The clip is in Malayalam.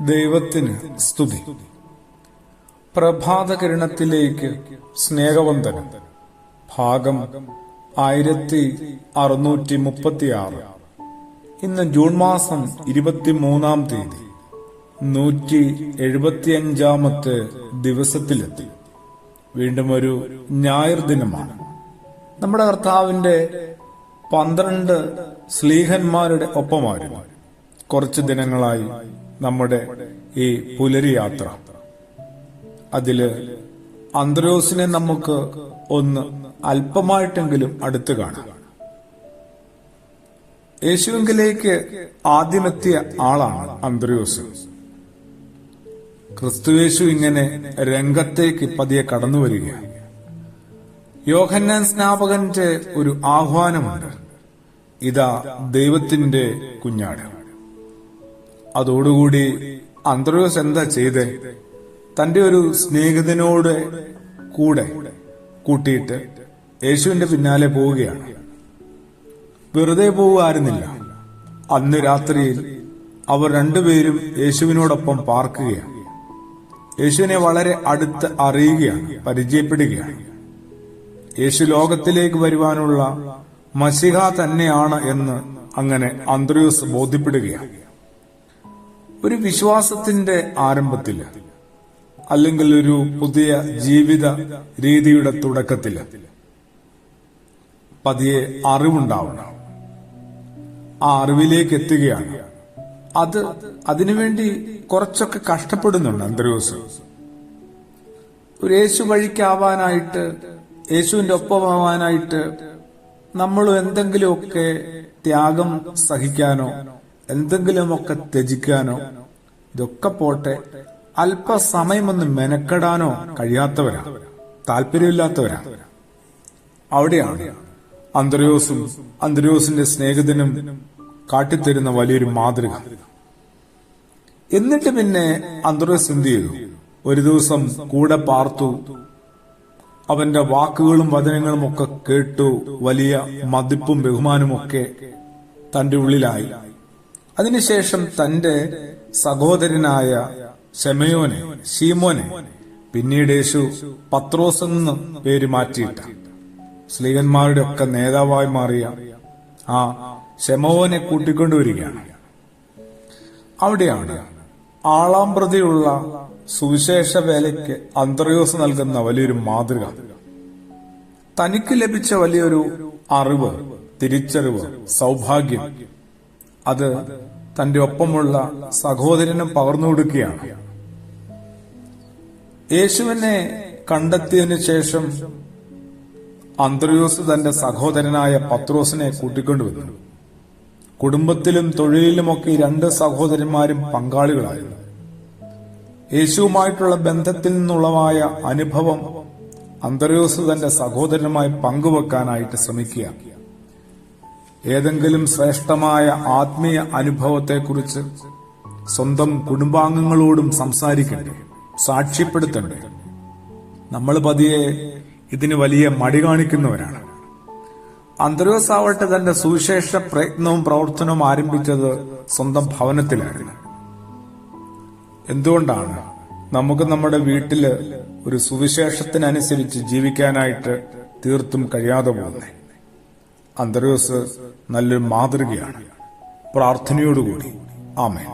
ദൈവത്തിന് സ്തുതി. പ്രഭാതകിരണത്തിലേക്ക് സ്നേഹവന്ദനം. ഭാഗം 1636. ഇന്ന് ജൂൺ മാസം 23-ാം തീയതി 175-ാമത്തെ ദിവസത്തിലെത്തി. വീണ്ടും ഒരു ഞായർ ദിനമാണ്. നമ്മുടെ കർത്താവിന്റെ 12 സ്ലീഹന്മാരുടെ ഒപ്പമായിരുന്നു കുറച്ച് ദിനങ്ങളായി നമ്മുടെ ഈ പുലരി യാത്ര. അതില് അന്ത്രയോസിനെ നമുക്ക് ഒന്ന് അല്പമായിട്ടെങ്കിലും അടുത്ത് കാണാം. യേശുവിലേക്ക് ആദ്യമെത്തിയ ആളാണ് അന്ത്രയോസ്. ക്രിസ്തുയേശു ഇങ്ങനെ രംഗത്തേക്ക് പതിയെ കടന്നു വരികയാണ്. യോഹന്നാൻ സ്നാപകന്റെ ഒരു ആഹ്വാനമുണ്ട്: ഇതാ ദൈവത്തിന്റെ കുഞ്ഞാട്. അതോടുകൂടി അന്ത്രയോസ് എന്താ ചെയ്തേ? തന്റെ ഒരു സ്നേഹിതനോട് കൂടെ കൂട്ടിയിട്ട് യേശുവിന്റെ പിന്നാലെ പോവുകയാണ്. വെറുതെ പോവുകയായിരുന്നില്ല. അന്ന് രാത്രിയിൽ അവർ രണ്ടുപേരും യേശുവിനോടൊപ്പം പാർക്കുകയാണ്. യേശുവിനെ വളരെ അടുത്ത് അറിയുകയാണ്, പരിചയപ്പെടുകയാണ്. യേശു ലോകത്തിലേക്ക് വരുവാനുള്ള മശിഹ തന്നെയാണ് എന്ന് അങ്ങനെ അന്ത്രയോസ് ബോധ്യപ്പെടുകയാണ്. ഒരു വിശ്വാസത്തിന്റെ ആരംഭത്തില്, അല്ലെങ്കിൽ ഒരു പുതിയ ജീവിത രീതിയുടെ തുടക്കത്തില് പതിയെ അറിവുണ്ടാവണം. ആ അറിവിലേക്ക് എത്തുകയാണ്. അതിനുവേണ്ടി കുറച്ചൊക്കെ കഷ്ടപ്പെടുന്നുണ്ട് അന്ത്രയോസ്. ഒരു യേശു വഴിക്കാവാനായിട്ട്, യേശുവിന്റെ ഒപ്പമാവാനായിട്ട് നമ്മൾ എന്തെങ്കിലുമൊക്കെ ത്യാഗം സഹിക്കാനോ എന്തെങ്കിലുമൊക്കെ ത്യജിക്കാനോ, ഇതൊക്കെ പോട്ടെ, അല്പസമയമൊന്ന് മെനക്കെടാനോ കഴിയാത്തവരാ, താല്പര്യമില്ലാത്തവരാ. അവിടെയാണ് അന്ത്രയോസും അന്ത്രയോസിന്റെ സ്നേഹിതനും കാട്ടിത്തരുന്ന വലിയൊരു മാതൃക. എന്നിട്ട് പിന്നെ അന്ത്രയോസ് എന്ത് ചെയ്തു? ഒരു ദിവസം കൂടെ പാർത്തു. അവന്റെ വാക്കുകളും വചനങ്ങളും ഒക്കെ കേട്ടു. വലിയ മതിപ്പും ബഹുമാനവും ഒക്കെ തന്റെ ഉള്ളിലായി. അതിനുശേഷം തന്റെ സഹോദരനായ ശീമോനെ പിന്നീട് യേശു പത്രോസ് എന്ന് പേര് മാറ്റിയിട്ട, സ്ലീഹന്മാരുടെ ഒക്കെ നേതാവായി മാറിയ ആ ശമോനെ കൂട്ടിക്കൊണ്ടുവരികയാണ്. അവിടെയാണ് ആളാമ്പ്രതിയുള്ള സുവിശേഷ വേലയ്ക്ക് അന്ത്രയോസ് നൽകുന്ന വലിയൊരു മാതൃക. തനിക്ക് ലഭിച്ച വലിയൊരു അറിവ്, തിരിച്ചറിവ്, സൗഭാഗ്യം, അത് തന്റെ ഒപ്പമുള്ള സഹോദരനും പകർന്നു കൊടുക്കുകയാണ്. യേശുവിനെ കണ്ടെത്തിയതിനു ശേഷം അന്ത്രയോസ് തന്റെ സഹോദരനായ പത്രോസിനെ കൂട്ടിക്കൊണ്ടുവന്നു. കുടുംബത്തിലും തൊഴിലിലുമൊക്കെ ഈ 2 സഹോദരന്മാരും പങ്കാളികളായിരുന്നു. യേശുവുമായിട്ടുള്ള ബന്ധത്തിൽ നിന്നുള്ളമായ അനുഭവം അന്ത്രയോസ് തന്റെ സഹോദരനുമായി പങ്കുവെക്കാനായിട്ട് ശ്രമിക്കുക. ഏതെങ്കിലും ശ്രേഷ്ഠമായ ആത്മീയ അനുഭവത്തെക്കുറിച്ച് സ്വന്തം കുടുംബാംഗങ്ങളോടും സംസാരിക്കണ്ടേ, സാക്ഷ്യപ്പെടുത്തണ്ടേ? നമ്മൾ പതിയെ ഇതിന് വലിയ മടി കാണിക്കുന്നവരാണ്. അന്ത്രയോസ് ആവട്ടെ തന്റെ സുവിശേഷ പ്രയത്നവും പ്രവർത്തനവും ആരംഭിച്ചത് സ്വന്തം ഭവനത്തിലായിരുന്നു. എന്തുകൊണ്ടാണ് നമുക്ക് നമ്മുടെ വീട്ടില് ഒരു സുവിശേഷത്തിനനുസരിച്ച് ജീവിക്കാനായിട്ട് തീർത്തും കഴിയാതെ പോകുന്നത്? അന്ത്രയോസ് നല്ലൊരു മാതൃകയാണ്. പ്രാർത്ഥനയോടുകൂടി ആമേൻ.